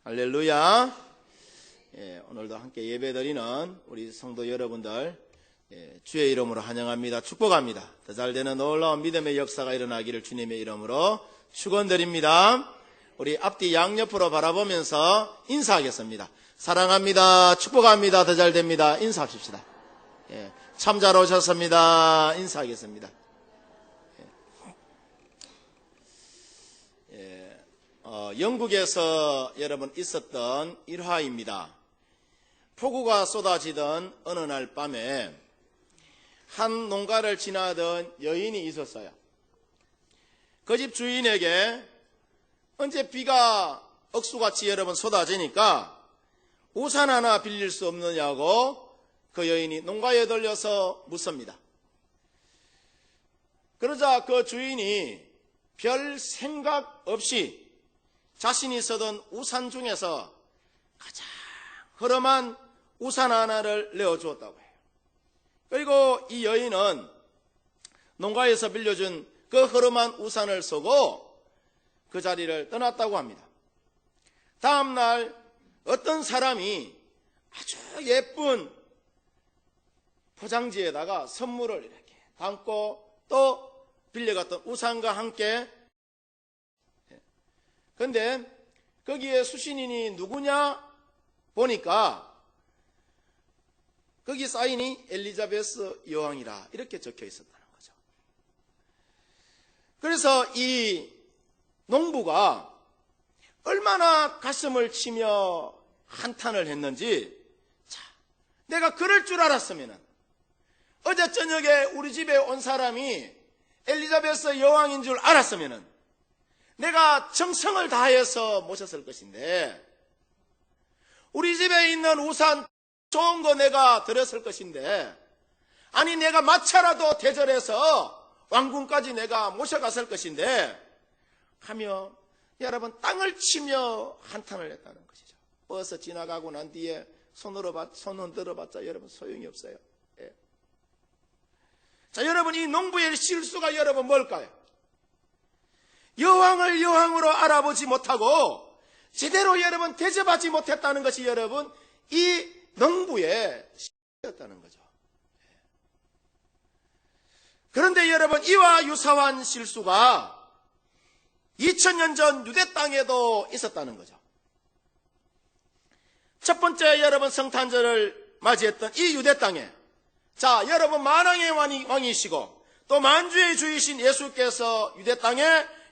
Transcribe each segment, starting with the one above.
할렐루야. 오늘도 함께 예배드리는 우리 성도 여러분들 주의 이름으로 환영합니다. 축복합니다. 더 잘되는 놀라운 믿음의 역사가 일어나기를 주님의 이름으로 축원드립니다. 우리 앞뒤 양옆으로 바라보면서 인사하겠습니다. 사랑합니다. 축복합니다. 더 잘됩니다. 인사하십시다. 참 잘 오셨습니다. 인사하겠습니다. 영국에서 여러분 있었던 일화입니다. 폭우가 쏟아지던 어느 날 밤에 한 농가를 지나던 여인이 있었어요. 그 집 주인에게 언제 비가 억수같이 여러분 쏟아지니까 우산 하나 빌릴 수 없느냐고 그 여인이 농가에 들려서 묻습니다. 그러자 그 주인이 별 생각 없이 자신이 쓰던 우산 중에서 가장 허름한 우산 하나를 내어주었다고 해요. 그리고 이 여인은 농가에서 빌려준 그 허름한 우산을 쓰고 그 자리를 떠났다고 합니다. 다음 날 어떤 사람이 아주 예쁜 포장지에다가 선물을 이렇게 담고 또 빌려갔던 우산과 함께, 그런데 거기에 수신인이 누구냐 보니까 거기 사인이 엘리자베스 여왕이라 이렇게 적혀 있었다는 거죠. 그래서 이 농부가 얼마나 가슴을 치며 한탄을 했는지, 자, 내가 그럴 줄 알았으면 어제 저녁에 우리 집에 온 사람이 엘리자베스 여왕인 줄 알았으면 내가 정성을 다해서 모셨을 것인데, 우리 집에 있는 우산 좋은 거 내가 드렸을 것인데, 아니 내가 마차라도 대절해서 왕궁까지 내가 모셔갔을 것인데 하며 여러분 땅을 치며 한탄을 했다는 것이죠. 버스 지나가고 난 뒤에 손 흔들어봤자 여러분 소용이 없어요. 자, 여러분 이 농부의 실수가 여러분 뭘까요? 여왕을 여왕으로 알아보지 못하고 제대로 여러분 대접하지 못했다는 것이 여러분 이 농부의 실수였다는 거죠. 그런데 여러분 이와 유사한 실수가 2000년 전 유대 땅에도 있었다는 거죠. 첫 번째 여러분 성탄절을 맞이했던 이 유대 땅에, 자, 여러분 만왕의 왕이시고 또 만주의 주이신 예수께서 유대 땅에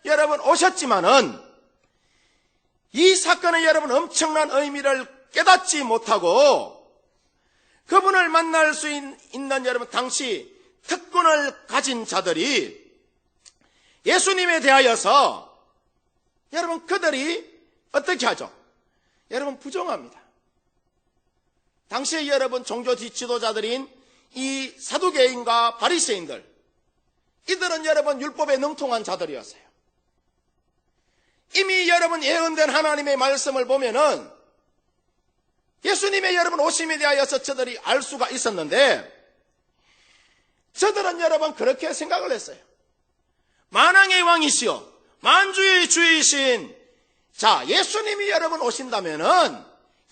여러분 오셨지만은 이 사건의 여러분 엄청난 의미를 깨닫지 못하고 그분을 만날 수 있는 여러분 당시 특권을 가진 자들이 예수님에 대하여서 여러분 그들이 어떻게 하죠? 여러분 부정합니다. 당시에 여러분 종교 지도자들인 이 사두개인과 바리새인들, 이들은 여러분 율법에 능통한 자들이었어요. 이미 여러분 예언된 하나님의 말씀을 보면은 예수님의 여러분 오심에 대하여서 저들이 알 수가 있었는데, 저들은 여러분 그렇게 생각을 했어요. 만왕의 왕이시여 만주의 주이신 자 예수님이 여러분 오신다면은,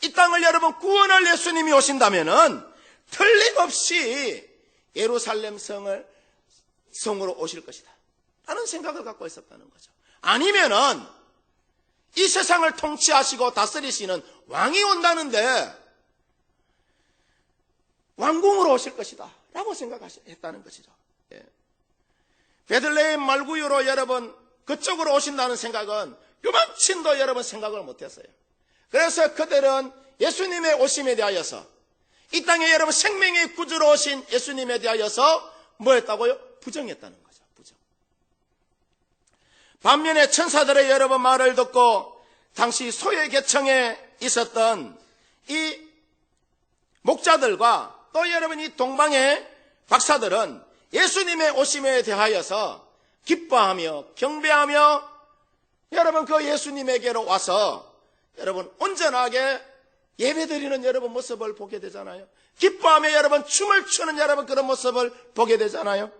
이 땅을 여러분 구원할 예수님이 오신다면은 틀림없이 예루살렘 성으로 오실 것이다 라는 생각을 갖고 있었다는 거죠. 아니면은 이 세상을 통치하시고 다스리시는 왕이 온다는데 왕궁으로 오실 것이다 라고 생각했다는 것이죠. 베들레헴 말구유로 여러분 그쪽으로 오신다는 생각은 요만침도 여러분 생각을 못했어요. 그래서 그들은 예수님의 오심에 대하여서, 이 땅에 여러분 생명의 구주로 오신 예수님에 대하여서 뭐 했다고요? 부정했다는 거죠. 부정. 반면에 천사들의 여러분 말을 듣고 당시 소외계층에 있었던 이 목자들과 또 여러분 이 동방의 박사들은 예수님의 오심에 대하여서 기뻐하며 경배하며 여러분 그 예수님에게로 와서 여러분 온전하게 예배드리는 여러분 모습을 보게 되잖아요. 기뻐하며 여러분 춤을 추는 여러분 그런 모습을 보게 되잖아요.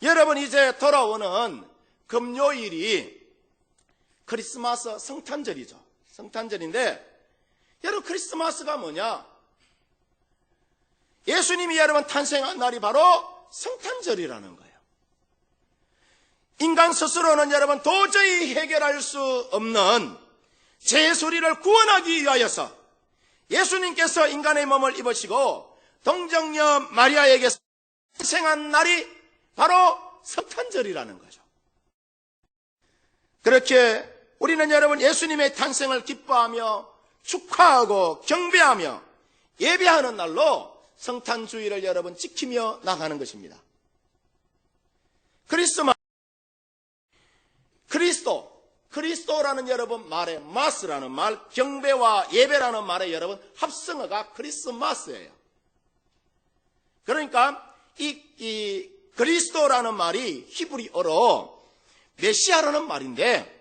여러분 이제 돌아오는 금요일이 크리스마스 성탄절이죠. 성탄절인데, 여러분 크리스마스가 뭐냐? 예수님이 여러분 탄생한 날이 바로 성탄절이라는 거예요. 인간 스스로는 여러분 도저히 해결할 수 없는 죄소리를 구원하기 위하여서 예수님께서 인간의 몸을 입으시고 동정녀 마리아에게 탄생한 날이 바로 성탄절이라는 거죠. 그렇게 우리는 여러분 예수님의 탄생을 기뻐하며 축하하고 경배하며 예배하는 날로 성탄주의를 여러분 지키며 나가는 것입니다. 그리스도라는 여러분 말에 마스라는 말, 경배와 예배라는 말에 여러분 합성어가 크리스마스예요. 그러니까 이 그리스도라는 말이 히브리어로 메시아라는 말인데,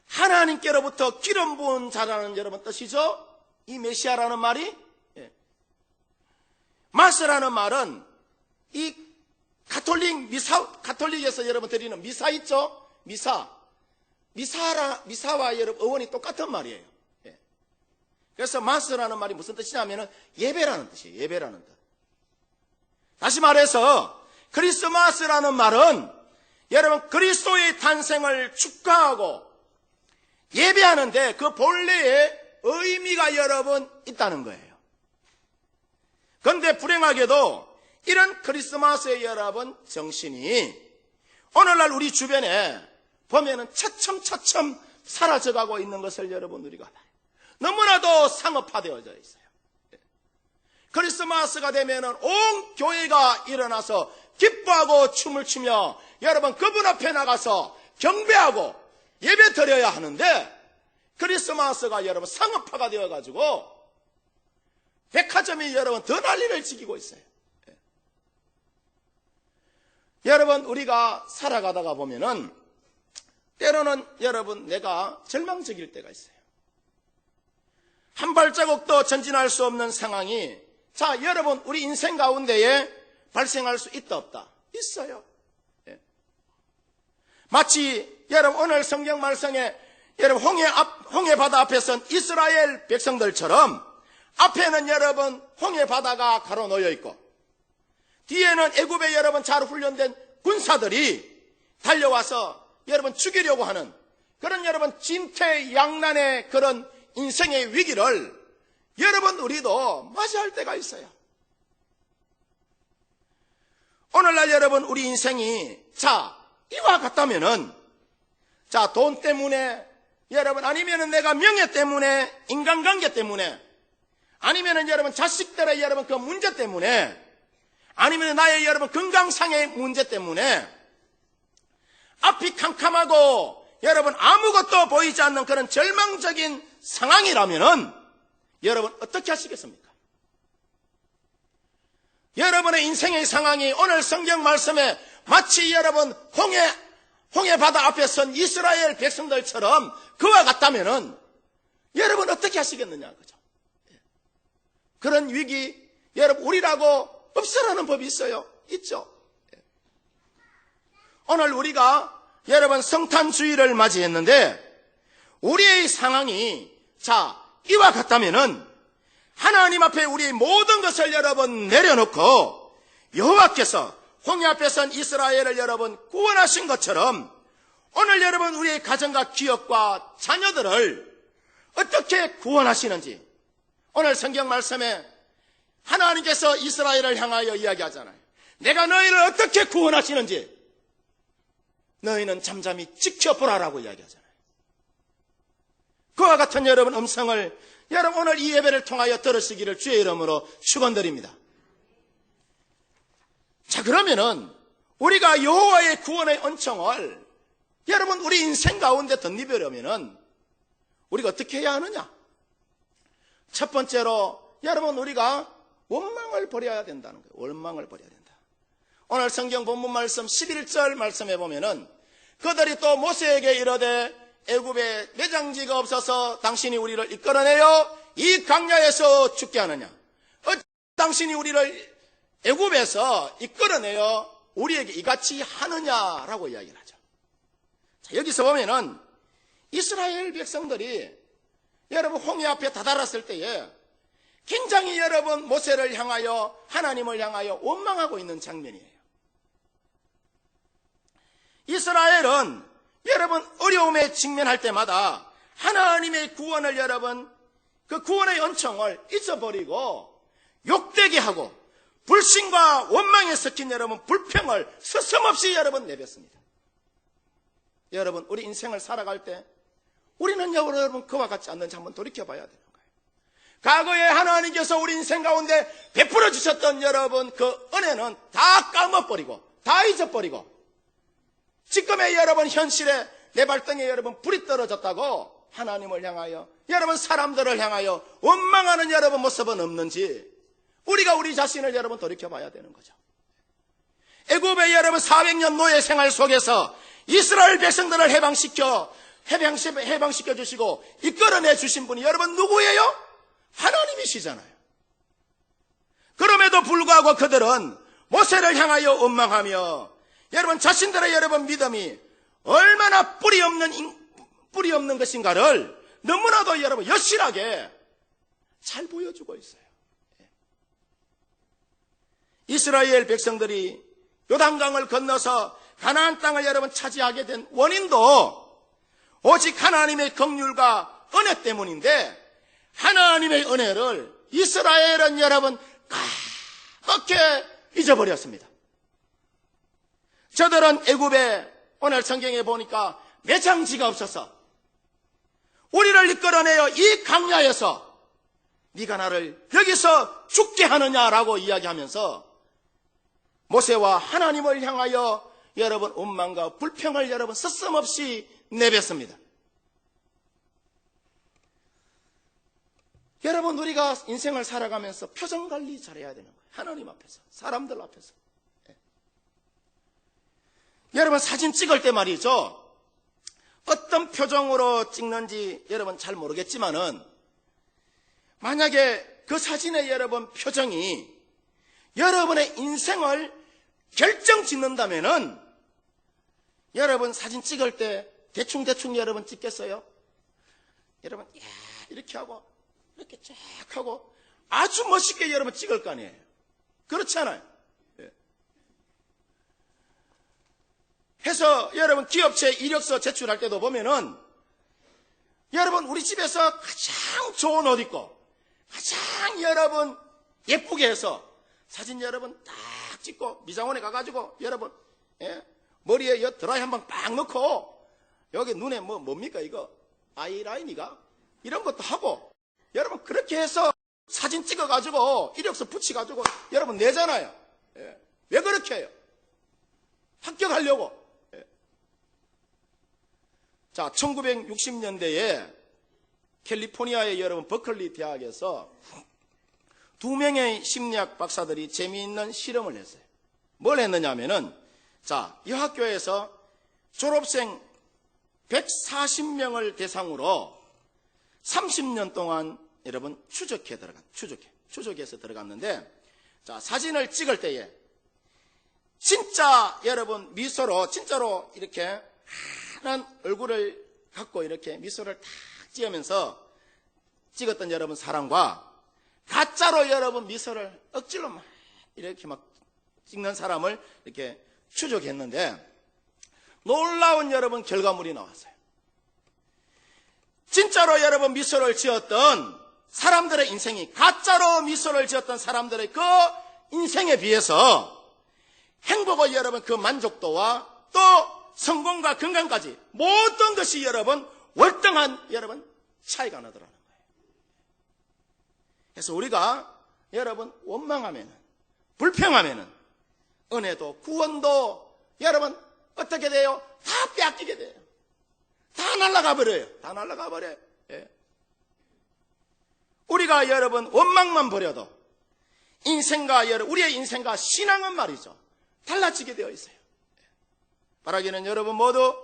하나님께로부터 기름 부은 자라는 여러분 뜻이죠. 이 메시아라는 말이, 마스라는 말은 이 가톨릭에서 여러분 드리는 미사 있죠? 미사와 여러분 어원이 똑같은 말이에요. 그래서 마스라는 말이 무슨 뜻이냐면은 예배라는 뜻이에요. 예배라는 뜻. 다시 말해서 크리스마스라는 말은 여러분 그리스도의 탄생을 축하하고 예배하는데 그 본래의 의미가 여러분 있다는 거예요. 그런데 불행하게도 이런 크리스마스의 여러분 정신이 오늘날 우리 주변에 보면은 차츰차츰 사라져가고 있는 것을 여러분 우리가 봐요. 너무나도 상업화되어져 있어요. 크리스마스가 되면은 온 교회가 일어나서 기뻐하고 춤을 추며 여러분 그분 앞에 나가서 경배하고 예배 드려야 하는데, 크리스마스가 여러분 상업화가 되어가지고 백화점이 여러분 더 난리를 지키고 있어요. 여러분 우리가 살아가다가 보면은 때로는 여러분 내가 절망적일 때가 있어요. 한 발자국도 전진할 수 없는 상황이 여러분 우리 인생 가운데에 발생할 수 있다 없다? 있어요. 마치 여러분 오늘 성경 말씀에 여러분 홍해 바다 앞에 선 이스라엘 백성들처럼 앞에는 여러분 홍해 바다가 가로놓여 있고 뒤에는 애굽에 여러분 잘 훈련된 군사들이 달려와서 여러분 죽이려고 하는 그런 여러분 진퇴양난의 그런 인생의 위기를 여러분 우리도 맞이할 때가 있어요. 오늘날 여러분 우리 인생이 이와 같다면은 돈 때문에 여러분 아니면은 내가 명예 때문에 인간관계 때문에 아니면은 여러분 자식들의 여러분 그 문제 때문에 아니면 나의 여러분 건강상의 문제 때문에 앞이 캄캄하고 여러분 아무것도 보이지 않는 그런 절망적인 상황이라면은 여러분 어떻게 하시겠습니까? 여러분의 인생의 상황이 오늘 성경 말씀에 마치 여러분 홍해 바다 앞에 선 이스라엘 백성들처럼 그와 같다면은 여러분 어떻게 하시겠느냐, 그죠? 그런 위기 여러분 우리라고 없애라는 법이 있어요. 있죠. 오늘 우리가 여러분 성탄주의를 맞이했는데 우리의 상황이 이와 같다면은 하나님 앞에 우리의 모든 것을 여러분 내려놓고 여호와께서 홍해 앞에 선 이스라엘을 여러분 구원하신 것처럼 오늘 여러분 우리의 가정과 기업과 자녀들을 어떻게 구원하시는지 오늘 성경 말씀에 하나님께서 이스라엘을 향하여 이야기하잖아요. 내가 너희를 어떻게 구원하시는지 너희는 잠잠히 지켜보라라고 이야기하잖아요. 그와 같은 여러분 음성을 여러분 오늘 이 예배를 통하여 들으시기를 주의 이름으로 축원드립니다. 그러면은 우리가 여호와의 구원의 은총을 여러분 우리 인생 가운데 덧입으려면은 우리가 어떻게 해야 하느냐? 첫 번째로 여러분 우리가 원망을 버려야 된다는 거예요. 원망을 버려야 된다. 오늘 성경 본문 말씀 11절 말씀해 보면은 그들이 또 모세에게 이르되 애굽에 매장지가 없어서 당신이 우리를 이끌어내어 이 강야에서 죽게 하느냐? 어찌 당신이 우리를 애굽에서 이끌어내어 우리에게 이같이 하느냐라고 이야기를 하죠. 여기서 보면은 이스라엘 백성들이 여러분 홍해 앞에 다다랐을 때에 굉장히 여러분 모세를 향하여 하나님을 향하여 원망하고 있는 장면이에요. 이스라엘은 여러분 어려움에 직면할 때마다 하나님의 구원을 여러분 그 구원의 은총을 잊어버리고 욕되게 하고 불신과 원망에 섞인 여러분 불평을 서슴없이 여러분 내뱉습니다. 여러분 우리 인생을 살아갈 때 우리는 여러분 그와 같지 않는지 한번 돌이켜봐야 되는 거예요. 과거에 하나님께서 우리 인생 가운데 베풀어 주셨던 여러분 그 은혜는 다 까먹버리고 다 잊어버리고 지금의 여러분 현실에 내 발등에 여러분 불이 떨어졌다고 하나님을 향하여 여러분 사람들을 향하여 원망하는 여러분 모습은 없는지 우리가 우리 자신을 여러분 돌이켜봐야 되는 거죠. 애굽의 여러분 400년 노예 생활 속에서 이스라엘 백성들을 해방시켜 주시고 이끌어내 주신 분이 여러분 누구예요? 하나님이시잖아요. 그럼에도 불구하고 그들은 모세를 향하여 원망하며 여러분 자신들의 여러분 믿음이 얼마나 뿌리 없는 것인가를 너무나도 여러분 여실하게 잘 보여주고 있어요. 이스라엘 백성들이 요단강을 건너서 가나안 땅을 여러분 차지하게 된 원인도 오직 하나님의 긍휼과 은혜 때문인데 하나님의 은혜를 이스라엘은 여러분 까맣게 잊어버렸습니다. 저들은 애굽에 오늘 성경에 보니까 매장지가 없어서 우리를 이끌어내어 이 강야에서 네가 나를 여기서 죽게 하느냐라고 이야기하면서 모세와 하나님을 향하여 여러분 원망과 불평을 여러분 서슴없이 내뱉습니다. 여러분 우리가 인생을 살아가면서 표정 관리 잘해야 되는 거예요. 하나님 앞에서 사람들 앞에서. 여러분 사진 찍을 때 말이죠. 어떤 표정으로 찍는지 여러분 잘 모르겠지만은 만약에 그 사진의 여러분 표정이 여러분의 인생을 결정 짓는다면은 여러분 사진 찍을 때 대충 여러분 찍겠어요? 여러분 이렇게 하고 이렇게 쫙 하고 아주 멋있게 여러분 찍을 거 아니에요. 그렇지 않아요? 해서 여러분 기업체 이력서 제출할 때도 보면은 여러분 우리 집에서 가장 좋은 옷 입고 가장 여러분 예쁘게 해서 사진 여러분 딱 찍고 미장원에 가가지고 여러분 머리에 드라이 한 방 빡 넣고 여기 눈에 뭡니까 이거 아이라인이가 이런 것도 하고 여러분 그렇게 해서 사진 찍어가지고 이력서 붙여가지고 여러분 내잖아요. 왜 그렇게 해요? 합격하려고. 자, 1960년대에 캘리포니아의 여러분 버클리 대학에서 2명의 심리학 박사들이 재미있는 실험을 했어요. 뭘 했느냐면은 자, 이 학교에서 졸업생 140명을 대상으로 30년 동안 여러분 추적해서 들어갔는데 자, 사진을 찍을 때에 진짜 여러분 미소로 진짜로 이렇게 환한 얼굴을 갖고 이렇게 미소를 탁 지으면서 찍었던 여러분 사람과 가짜로 여러분 미소를 억지로 막 이렇게 막 찍는 사람을 이렇게 추적했는데 놀라운 여러분 결과물이 나왔어요. 진짜로 여러분 미소를 지었던 사람들의 인생이 가짜로 미소를 지었던 사람들의 그 인생에 비해서 행복의 여러분 그 만족도와 또 성공과 건강까지 모든 것이 여러분 월등한 여러분 차이가 나더라는 거예요. 그래서 우리가 여러분 원망하면은 불평하면은 은혜도 구원도 여러분 어떻게 돼요? 다 빼앗기게 돼요. 다 날아가 버려요. 다 날아가 버려요. 예. 우리가 여러분 원망만 버려도 인생과 여러분 우리의 인생과 신앙은 말이죠. 달라지게 되어 있어요. 바라기는 여러분 모두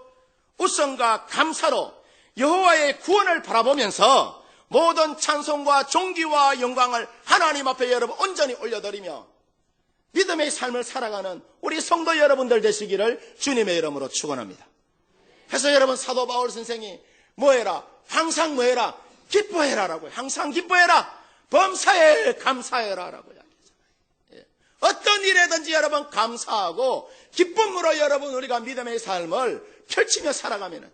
우성과 감사로 여호와의 구원을 바라보면서 모든 찬송과 존귀와 영광을 하나님 앞에 여러분 온전히 올려드리며 믿음의 삶을 살아가는 우리 성도 여러분들 되시기를 주님의 이름으로 축원합니다. 그래서 여러분 사도 바울 선생이 뭐해라? 항상 뭐해라? 기뻐해라라고요. 항상 기뻐해라. 범사에 감사해라라고 이야기하잖아요. 어떤 일에든지 여러분 감사하고 기쁨으로 여러분 우리가 믿음의 삶을 펼치며 살아가면은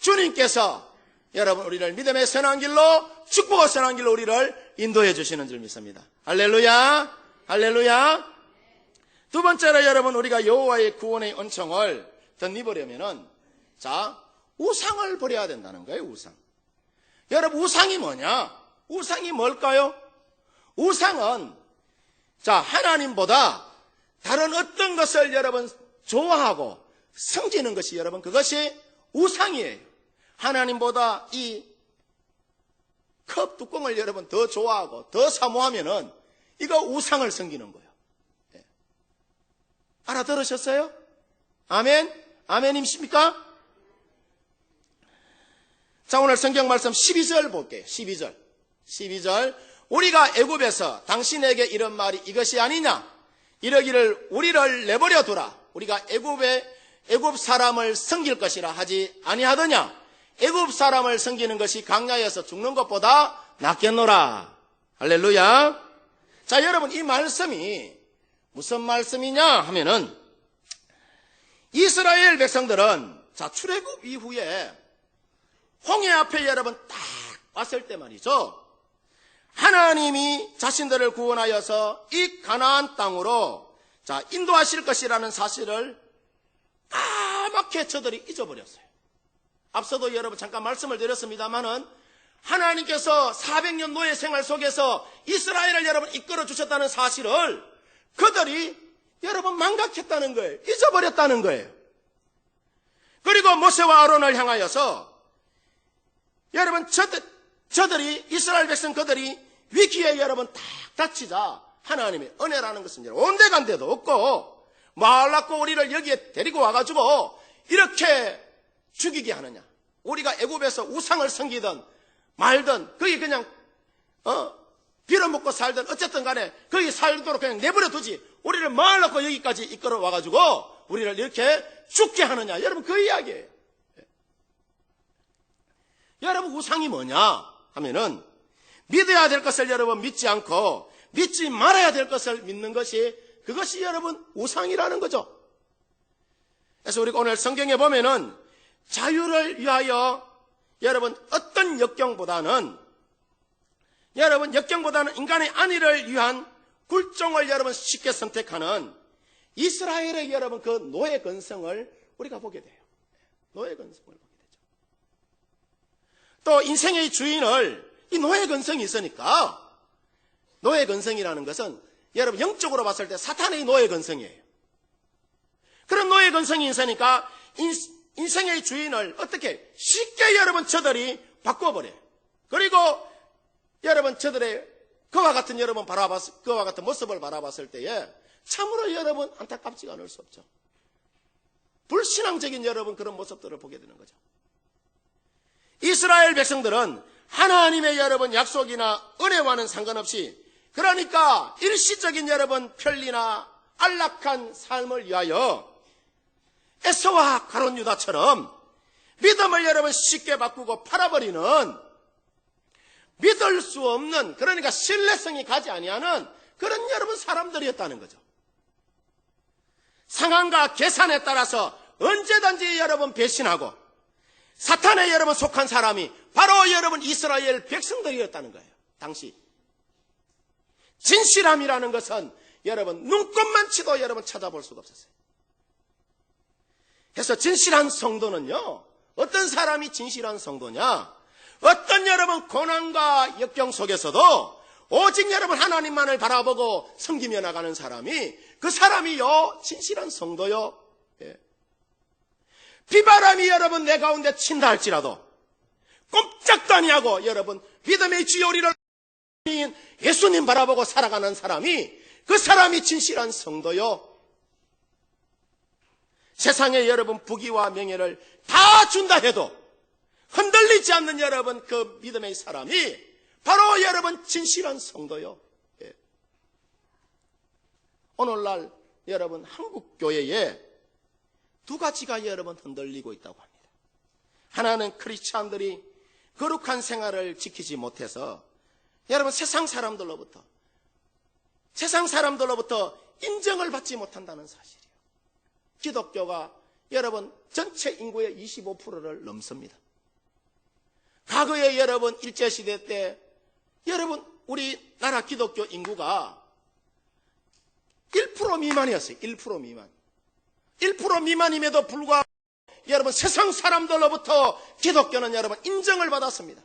주님께서 여러분 우리를 믿음의 선한 길로 축복의 선한 길로 우리를 인도해 주시는 줄 믿습니다. 할렐루야, 할렐루야. 두 번째로 여러분 우리가 여호와의 구원의 은총을 덧입으려면은 자 우상을 버려야 된다는 거예요. 우상. 여러분 우상이 뭐냐? 우상이 뭘까요? 우상은 자 하나님보다 다른 어떤 것을 여러분 좋아하고 섬기는 것이 여러분 그것이 우상이에요. 하나님보다 이 컵 뚜껑을 여러분 더 좋아하고 더 사모하면은 이거 우상을 섬기는 거예요. 네. 알아들으셨어요? 아멘? 아멘입니까? 자 오늘 성경 말씀 12절 볼게요. 12절 우리가 애굽에서 당신에게 이런 말이 이것이 아니냐 이러기를 우리를 내버려 두라. 우리가 애굽 사람을 섬길 것이라 하지 아니하더냐. 애굽 사람을 섬기는 것이 광야에서 죽는 것보다 낫겠노라. 할렐루야. 자 여러분 이 말씀이 무슨 말씀이냐 하면은 이스라엘 백성들은 자 출애굽 이후에 홍해 앞에 여러분 딱 왔을 때 말이죠. 하나님이 자신들을 구원하여서 이 가나안 땅으로 자 인도하실 것이라는 사실을 까맣게 저들이 잊어버렸어요. 앞서도 여러분 잠깐 말씀을 드렸습니다마는 하나님께서 400년 노예 생활 속에서 이스라엘을 여러분 이끌어 주셨다는 사실을 그들이 여러분 망각했다는 거예요. 잊어버렸다는 거예요. 그리고 모세와 아론을 향하여서 여러분 저들이 이스라엘 백성 그들이 위기에 여러분 딱 닥치자 하나님의 은혜라는 것은 온데간데도 없고 말랐고 우리를 여기에 데리고 와가지고 이렇게 죽이게 하느냐. 우리가 애굽에서 우상을 섬기든 말든 거기 그냥 빌어먹고 살든 어쨌든 간에 거기 살도록 그냥 내버려 두지 우리를 말랐고 여기까지 이끌어 와가지고 우리를 이렇게 죽게 하느냐. 여러분 그 이야기예요. 여러분 우상이 뭐냐 하면은 믿어야 될 것을 여러분 믿지 않고 믿지 말아야 될 것을 믿는 것이 그것이 여러분 우상이라는 거죠. 그래서 우리가 오늘 성경에 보면은 자유를 위하여 여러분 어떤 역경보다는 인간의 안위를 위한 굴종을 여러분 쉽게 선택하는 이스라엘의 여러분 그 노예 근성을 우리가 보게 돼요. 노예 근성을 보게 되죠. 또 인생의 주인을 이 노예 근성이 있으니까 노예 근성이라는 것은 여러분 영적으로 봤을 때 사탄의 노예 근성이에요. 그런 노예 근성이 있으니까 인생의 주인을 어떻게 쉽게 여러분 저들이 바꿔버려요. 그리고 여러분 저들의 그와 같은 모습을 바라봤을 때에 참으로 여러분 안타깝지가 않을 수 없죠. 불신앙적인 여러분 그런 모습들을 보게 되는 거죠. 이스라엘 백성들은 하나님의 여러분 약속이나 은혜와는 상관없이 그러니까 일시적인 여러분 편리나 안락한 삶을 위하여 에서와 가룟 유다처럼 믿음을 여러분 쉽게 바꾸고 팔아버리는 믿을 수 없는 그러니까 신뢰성이 가지 아니하는 그런 여러분 사람들이었다는 거죠. 상황과 계산에 따라서 언제든지 여러분 배신하고 사탄에 여러분 속한 사람이 바로 여러분 이스라엘 백성들이었다는 거예요. 당시 진실함이라는 것은 여러분 눈꼽만 치도 여러분 찾아볼 수가 없었어요. 그래서 진실한 성도는요, 어떤 사람이 진실한 성도냐? 어떤 여러분 고난과 역경 속에서도 오직 여러분 하나님만을 바라보고 섬기며 나가는 사람이 그 사람이요 진실한 성도요. 예. 비바람이 여러분 내 가운데 친다 할지라도 꼼짝도 아니하고 여러분 믿음의 주여 우리를 예수님 바라보고 살아가는 사람이 그 사람이 진실한 성도요. 세상에 여러분 부귀와 명예를 다 준다 해도 흔들리지 않는 여러분 그 믿음의 사람이 바로 여러분 진실한 성도요. 예. 오늘날 여러분 한국 교회에 두 가지가 여러분 흔들리고 있다고 합니다. 하나는 크리스찬들이 거룩한 생활을 지키지 못해서 여러분 세상 사람들로부터 인정을 받지 못한다는 사실이에요. 기독교가 여러분 전체 인구의 25%를 넘습니다. 과거에 여러분 일제시대 때 여러분 우리나라 기독교 인구가 1% 미만이었어요. 1% 미만. 1% 미만임에도 불구하고 여러분 세상 사람들로부터 기독교는 여러분 인정을 받았습니다.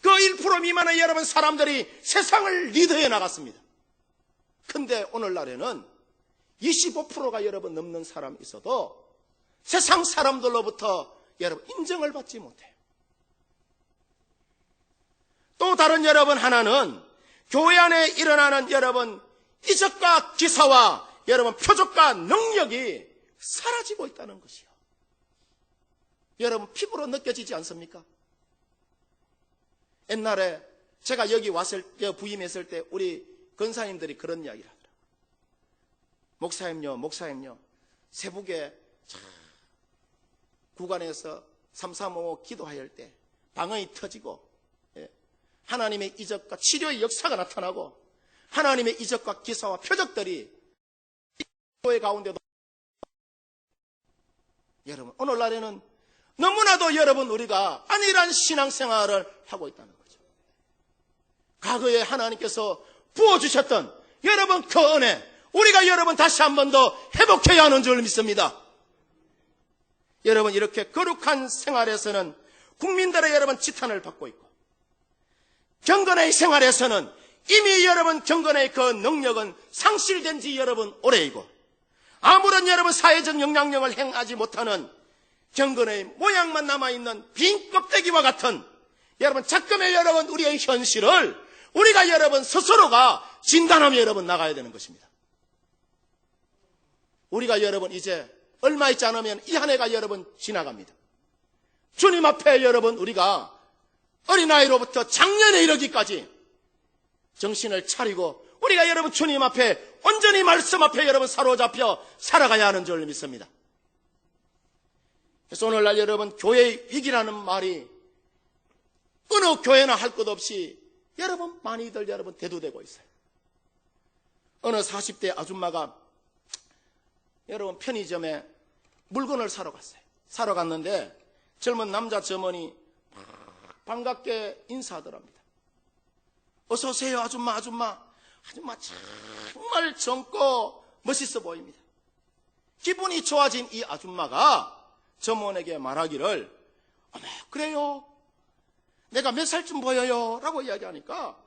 그 1% 미만의 여러분 사람들이 세상을 리드해 나갔습니다. 근데 오늘날에는 25%가 여러분 넘는 사람이 있어도 세상 사람들로부터 여러분 인정을 받지 못해요. 또 다른 여러분 하나는 교회 안에 일어나는 여러분 이적과 기사와 여러분 표적과 능력이 사라지고 있다는 것이요. 여러분 피부로 느껴지지 않습니까? 옛날에 제가 여기 부임했을 때 우리 권사님들이 그런 이야기를 하더라고요. 목사님요 새벽에 구간에서 335 기도할 때 방언이 터지고 하나님의 이적과 치료의 역사가 나타나고 하나님의 이적과 기사와 표적들이 교회 가운데도 여러분 오늘날에는 너무나도 여러분 우리가 안일한 신앙생활을 하고 있다는 거죠. 과거에 하나님께서 부어주셨던 여러분 그 은혜 우리가 여러분 다시 한 번 더 회복해야 하는 줄 믿습니다. 여러분 이렇게 거룩한 생활에서는 국민들의 여러분 지탄을 받고 있고 경건의 생활에서는 이미 여러분 경건의 그 능력은 상실된 지 여러분 오래이고 아무런 여러분 사회적 영향력을 행하지 못하는 경건의 모양만 남아있는 빈 껍데기와 같은 여러분 작금의 여러분 우리의 현실을 우리가 여러분 스스로가 진단하며 여러분 나가야 되는 것입니다. 우리가 여러분 이제 얼마 있지 않으면 이 한 해가 여러분 지나갑니다. 주님 앞에 여러분 우리가 어린아이로부터 장년에 이르기까지 정신을 차리고 우리가 여러분 주님 앞에 온전히 말씀 앞에 여러분 사로잡혀 살아가야 하는 줄 믿습니다. 그래서 오늘날 여러분 교회의 위기라는 말이 어느 교회나 할 것 없이 여러분 많이들 여러분 대두되고 있어요. 어느 40대 아줌마가 여러분 편의점에 물건을 사러 갔어요. 사러 갔는데 젊은 남자 점원이 반갑게 인사하더랍니다. 어서 오세요 아줌마. 아줌마 정말 젊고 멋있어 보입니다. 기분이 좋아진 이 아줌마가 점원에게 말하기를 어머 그래요? 내가 몇 살쯤 보여요? 라고 이야기하니까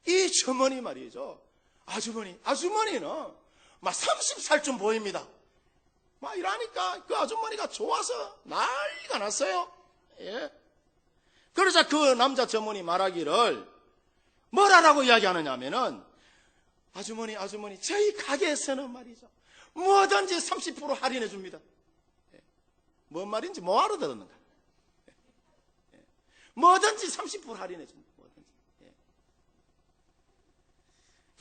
이 점원이 말이죠. 아주머니는 막 30살쯤 보입니다. 막 이러니까 그 아주머니가 좋아서 난리가 났어요. 예. 그러자 그 남자 점원이 말하기를 뭐라고 이야기하느냐 하면은 아주머니 저희 가게에서는 말이죠 뭐든지 30% 할인해 줍니다. 뭔 말인지 뭐 알아들었는가? 뭐든지 30% 할인해 줍니다. 뭐든지.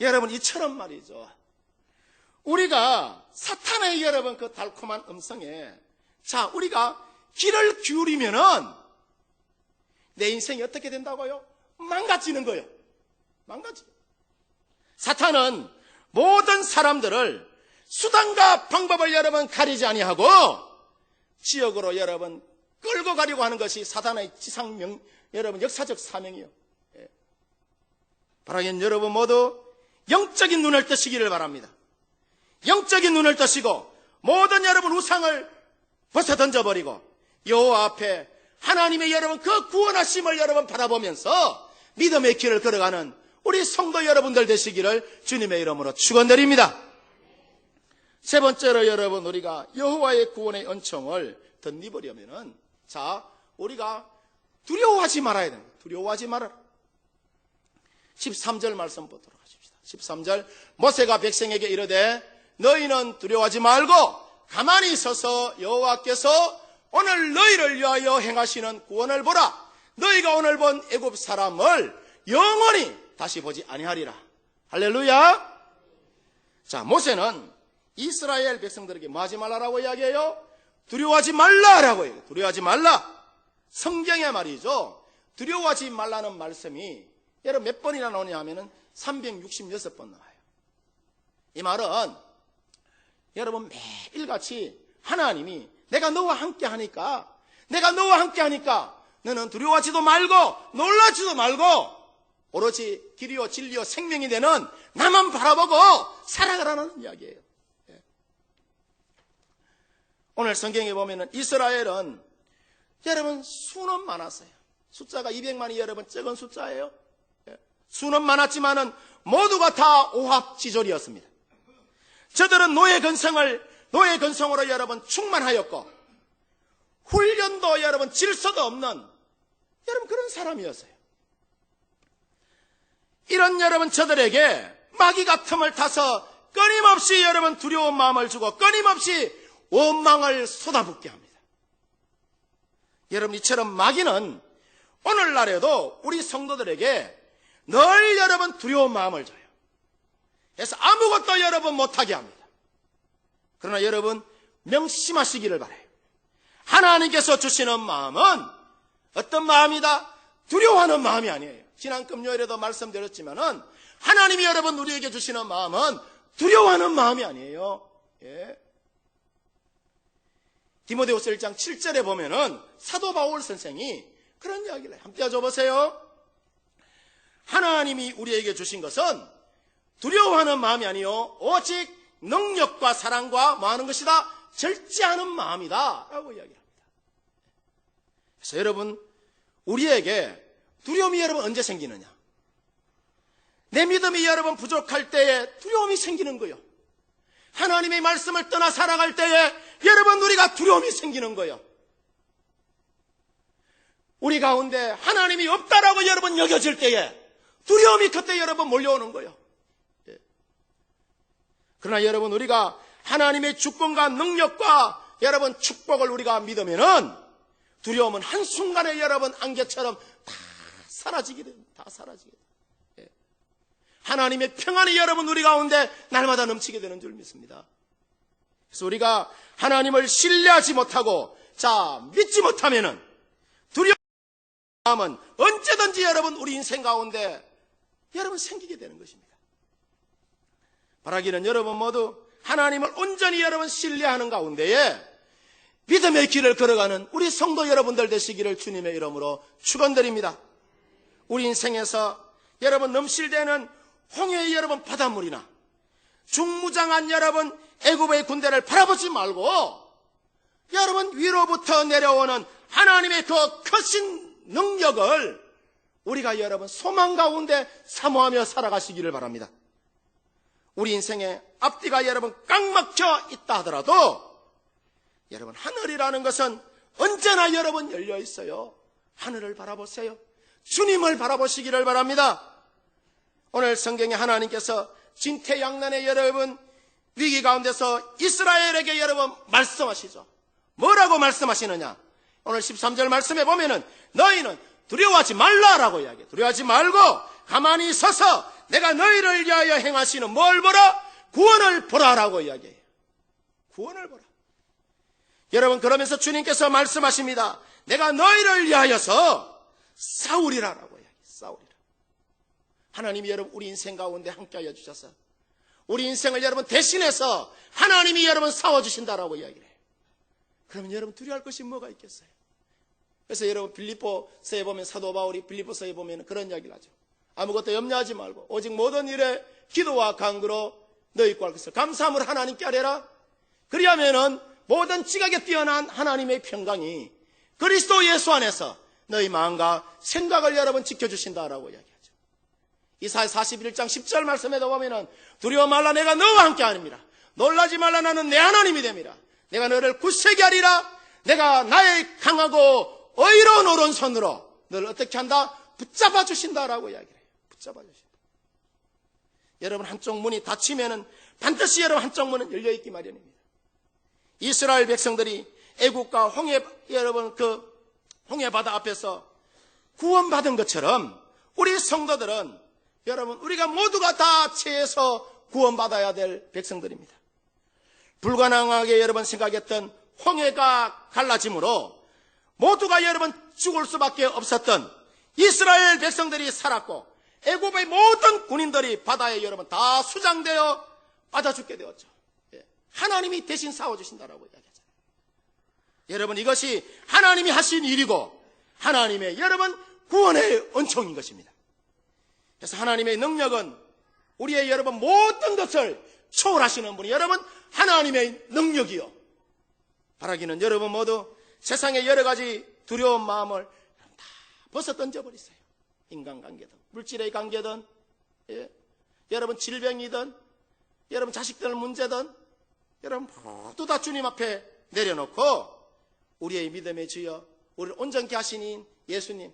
여러분 이처럼 말이죠. 우리가 사탄의 여러분 그 달콤한 음성에 우리가 귀를 기울이면은 내 인생이 어떻게 된다고요? 망가지는 거예요. 사탄은 모든 사람들을 수단과 방법을 여러분 가리지 아니하고 지역으로 여러분 끌고 가려고 하는 것이 사탄의 여러분 역사적 사명이에요. 바라기는 여러분 모두 영적인 눈을 뜨시기를 바랍니다. 영적인 눈을 뜨시고 모든 여러분 우상을 벗어 던져버리고 여호와 앞에 하나님의 여러분 그 구원하심을 여러분 바라보면서 믿음의 길을 걸어가는 우리 성도 여러분들 되시기를 주님의 이름으로 축원드립니다. 세 번째로 여러분 우리가 여호와의 구원의 은총을 덧입으려면은 우리가 두려워하지 말아야 됩니다. 두려워하지 말아라. 13절 말씀 보도록 하십시다. 13절 모세가 백성에게 이르되 너희는 두려워하지 말고 가만히 서서 여호와께서 오늘 너희를 위하여 행하시는 구원을 보라. 너희가 오늘 본 애굽 사람을 영원히 다시 보지 아니하리라. 할렐루야. 모세는 이스라엘 백성들에게 뭐 하지 말라라고 이야기해요? 두려워하지 말라라고 해요. 두려워하지 말라. 성경의 말이죠. 두려워하지 말라는 말씀이 여러분 몇 번이나 나오냐 하면은 366번 나와요. 이 말은 여러분 매일같이 하나님이 내가 너와 함께 하니까 너는 두려워하지도 말고 놀라지도 말고 오로지 길이요 진리요 생명이 되는 나만 바라보고 살아가라는 이야기예요. 오늘 성경에 보면은 이스라엘은 여러분 수는 많았어요. 숫자가 200만이 여러분 적은 숫자예요. 수는 많았지만은 모두가 다 오합지졸이었습니다. 저들은 노예 근성으로 여러분 충만하였고 훈련도 여러분 질서도 없는 여러분 그런 사람이었어요. 이런 여러분 저들에게 마귀가 틈을 타서 끊임없이 여러분 두려운 마음을 주고 끊임없이 원망을 쏟아붓게 합니다. 여러분 이처럼 마귀는 오늘날에도 우리 성도들에게 늘 여러분 두려운 마음을 줘요. 그래서 아무것도 여러분 못하게 합니다. 그러나 여러분 명심하시기를 바라요. 하나님께서 주시는 마음은 어떤 마음이다? 두려워하는 마음이 아니에요. 지난 금요일에도 말씀드렸지만은 하나님이 여러분 우리에게 주시는 마음은 두려워하는 마음이 아니에요. 디모데후서 1장 7절에 보면은 사도 바울 선생이 그런 이야기를 해요. 함께 펴보세요. 하나님이 우리에게 주신 것은 두려워하는 마음이 아니요 오직 능력과 사랑과 뭐 하는 것이다? 절제하는 마음이다 라고 이야기합니다. 그래서 여러분 우리에게 두려움이 여러분 언제 생기느냐? 내 믿음이 여러분 부족할 때에 두려움이 생기는 거예요. 하나님의 말씀을 떠나 살아갈 때에 여러분 우리가 두려움이 생기는 거예요. 우리 가운데 하나님이 없다라고 여러분 여겨질 때에 두려움이 그때 여러분 몰려오는 거예요. 그러나 여러분 우리가 하나님의 주권과 능력과 여러분 축복을 우리가 믿으면은 두려움은 한순간에 여러분 안개처럼 다 사라지게 됩니다. 다 사라지게 됩니다. 하나님의 평안이 여러분 우리 가운데 날마다 넘치게 되는 줄 믿습니다. 그래서 우리가 하나님을 신뢰하지 못하고 믿지 못하면은 두려운 마음은 언제든지 여러분 우리 인생 가운데 여러분 생기게 되는 것입니다. 바라기는 여러분 모두 하나님을 온전히 여러분 신뢰하는 가운데에 믿음의 길을 걸어가는 우리 성도 여러분들 되시기를 주님의 이름으로 축원드립니다. 우리 인생에서 여러분 넘실대는 홍해의 여러분 바닷물이나 중무장한 여러분 애굽의 군대를 바라보지 말고 여러분 위로부터 내려오는 하나님의 그 크신 능력을 우리가 여러분 소망 가운데 사모하며 살아가시기를 바랍니다. 우리 인생의 앞뒤가 여러분 꽉 막혀 있다 하더라도 여러분 하늘이라는 것은 언제나 여러분 열려 있어요. 하늘을 바라보세요. 주님을 바라보시기를 바랍니다. 오늘 성경에 하나님께서 진퇴양난의 여러분 위기 가운데서 이스라엘에게 여러분 말씀하시죠. 뭐라고 말씀하시느냐? 오늘 13절 말씀에 보면은 너희는 두려워하지 말라라고 이야기해요. 두려워하지 말고 가만히 서서 내가 너희를 위하여 행하시는 뭘 보라? 구원을 보라라고 이야기해요. 구원을 보라. 여러분 그러면서 주님께서 말씀하십니다. 내가 너희를 위하여서 싸우리라라고 이야기해요. 싸우리라. 하나님이 여러분 우리 인생 가운데 함께하여 주셔서 우리 인생을 여러분 대신해서 하나님이 여러분 싸워주신다라고 이야기를 해요. 그러면 여러분 두려워할 것이 뭐가 있겠어요? 그래서 여러분 빌립보서에 보면 사도 바울이 빌립보서에 보면 그런 이야기를 하죠. 아무것도 염려하지 말고 오직 모든 일에 기도와 간구로 너희 구할 것을 감사함으로 하나님께 아뢰라. 그리하면은 모든 지각에 뛰어난 하나님의 평강이 그리스도 예수 안에서 너희 마음과 생각을 여러분 지켜주신다라고 이야기하죠. 이사야 41장 10절 말씀에도 보면은 두려워 말라 내가 너와 함께 하느니라. 놀라지 말라 나는 내 하나님이 됨이라. 내가 너를 굳세게 하리라. 내가 나의 강하고 의로운 오른손으로 너를 어떻게 한다? 붙잡아 주신다라고 이야기를 해요. 붙잡아 주신다. 여러분 한쪽 문이 닫히면은 반드시 여러분 한쪽 문은 열려 있기 마련입니다. 이스라엘 백성들이 애국과 여러분 홍해 바다 앞에서 구원받은 것처럼 우리 성도들은 여러분 우리가 모두가 다 죄에서 구원받아야 될 백성들입니다. 불가능하게 여러분 생각했던 홍해가 갈라짐으로 모두가 여러분 죽을 수밖에 없었던 이스라엘 백성들이 살았고 애굽의 모든 군인들이 바다에 여러분 다 수장되어 빠져 죽게 되었죠. 하나님이 대신 싸워주신다라고 이야기하잖아요. 여러분 이것이 하나님이 하신 일이고 하나님의 여러분 구원의 은총인 것입니다. 그래서 하나님의 능력은 우리의 여러분 모든 것을 초월하시는 분이 여러분 하나님의 능력이요. 바라기는 여러분 모두 세상의 여러 가지 두려운 마음을 다 벗어 던져버리세요. 인간관계든 물질의 관계든 여러분 질병이든 여러분 자식들 문제든 여러분 모두 다 주님 앞에 내려놓고 우리의 믿음의 주여 우리를 온전케 하시는 예수님,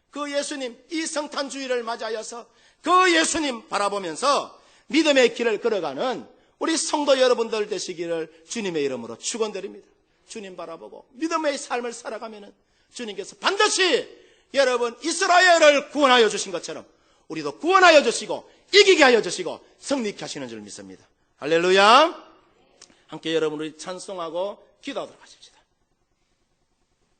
그 예수님 이 성탄주의를 맞이하여서 그 예수님 바라보면서 믿음의 길을 걸어가는 우리 성도 여러분들 되시기를 주님의 이름으로 축원드립니다. 주님 바라보고 믿음의 삶을 살아가면은 주님께서 반드시 여러분 이스라엘을 구원하여 주신 것처럼 우리도 구원하여 주시고 이기게 하여 주시고 승리케 하시는 줄 믿습니다. 할렐루야. 함께 여러분 우리 찬송하고 기도하도록 하십시다.